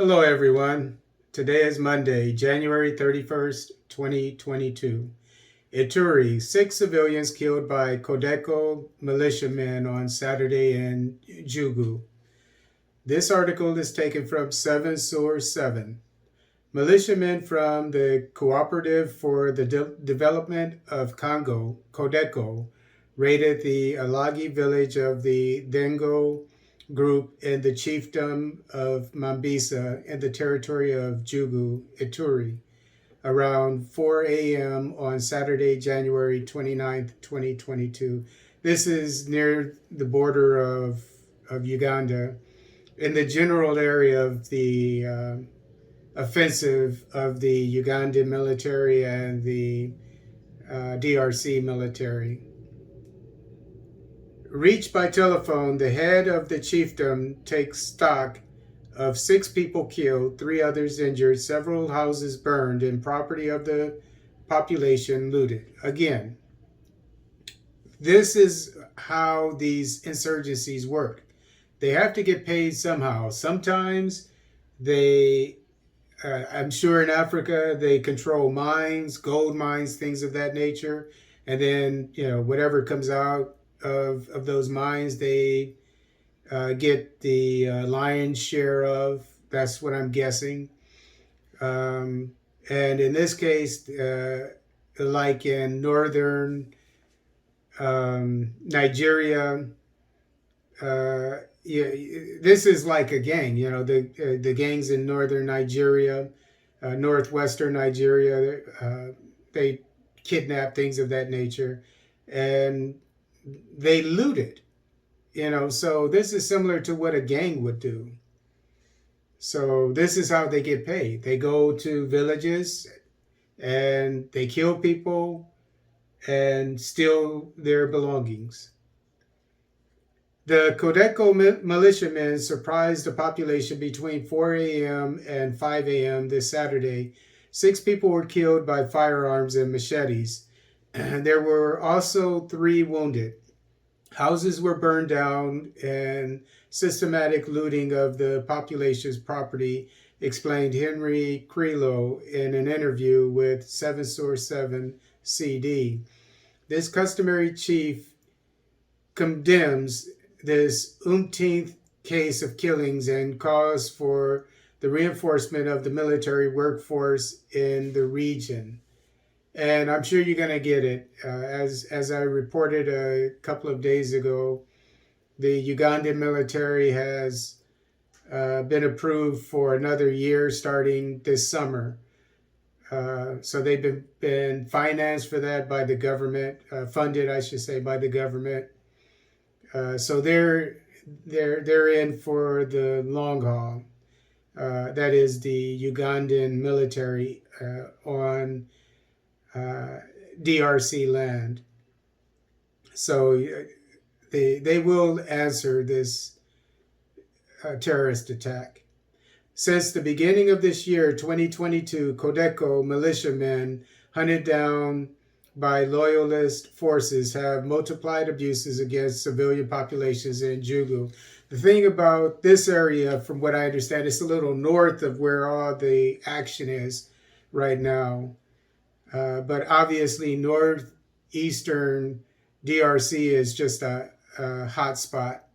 Hello, everyone. Today is Monday, January 31st, 2022. Ituri, 6 civilians killed by CODECO militiamen on Saturday in Jugu. This article is taken from 7 Source 7. Militiamen from the Cooperative for the Development of Congo, CODECO, raided the Alagi village of the Dengo group in the chiefdom of Mambisa in the territory of Jugu, Ituri, around 4 a.m. on Saturday, January 29th, 2022. This is near the border of Uganda, in the general area of the offensive of the Ugandan military and the DRC military. Reached by telephone, the head of the chiefdom takes stock of 6 people killed, 3 others injured, several houses burned, and property of the population looted. Again, this is how these insurgencies work. They have to get paid somehow. Sometimes I'm sure in Africa, they control mines, gold mines, things of that nature. And then, whatever comes out of those mines, they get the lion's share of. That's what I'm guessing. And in this case, like in northern Nigeria, this is like a gang. The gangs in northern Nigeria, northwestern Nigeria, they kidnap, things of that nature, and they loot it. So this is similar to what a gang would do. So this is how they get paid. They go to villages and they kill people and steal their belongings. The CODECO militiamen surprised the population between 4 a.m. and 5 a.m. this Saturday. 6 people were killed by firearms and machetes. And there were also 3 wounded. Houses were burned down and systematic looting of the population's property, explained Henry Crelo in an interview with 7 Source 7 CD. This customary chief condemns this umpteenth case of killings and calls for the reinforcement of the military workforce in the region. And I'm sure you're going to get it. As I reported a couple of days ago, the Ugandan military has been approved for another year starting this summer. So they've been financed for that by the government, funded, I should say, by the government. So they're in for the long haul. That is the Ugandan military on DRC land. So they will answer this terrorist attack. Since the beginning of this year, 2022, CODECO militiamen hunted down by loyalist forces have multiplied abuses against civilian populations in Jugu. The thing about this area, from what I understand, it's a little north of where all the action is right now. But obviously, Northeastern DRC is just a hot spot.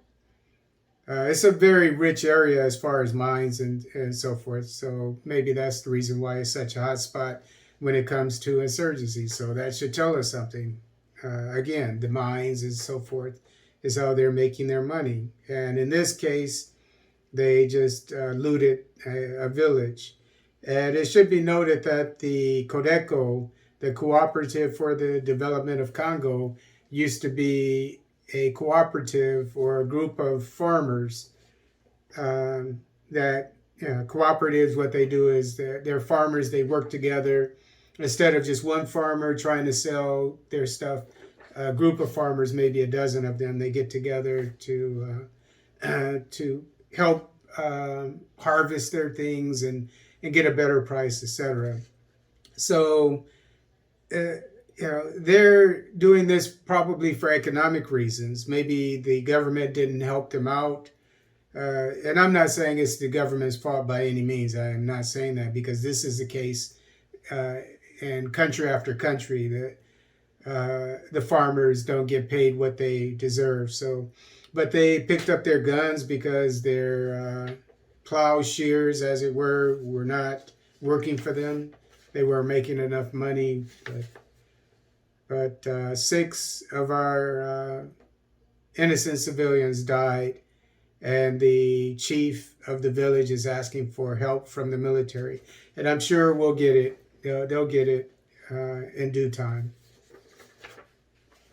It's a very rich area as far as mines and so forth. So maybe that's the reason why it's such a hot spot when it comes to insurgency. So that should tell us something. Again, the mines and so forth is how they're making their money. And in this case, they just looted a village. And it should be noted that the CODECO, the Cooperative for the Development of Congo, used to be a cooperative or a group of farmers that cooperatives, what they do is they're farmers, they work together. Instead of just one farmer trying to sell their stuff, a group of farmers, maybe a dozen of them, they get together to help harvest their things and get a better price, etc. So, they're doing this probably for economic reasons. Maybe the government didn't help them out And I'm not saying it's the government's fault by any means. I am not saying that, because this is the case in country after country, that the farmers don't get paid what they deserve. So, but they picked up their guns because their plowshares, as it were not working for them. They were making enough money, but 6 of our innocent civilians died, and the chief of the village is asking for help from the military, and I'm sure we'll get it. They'll get it in due time.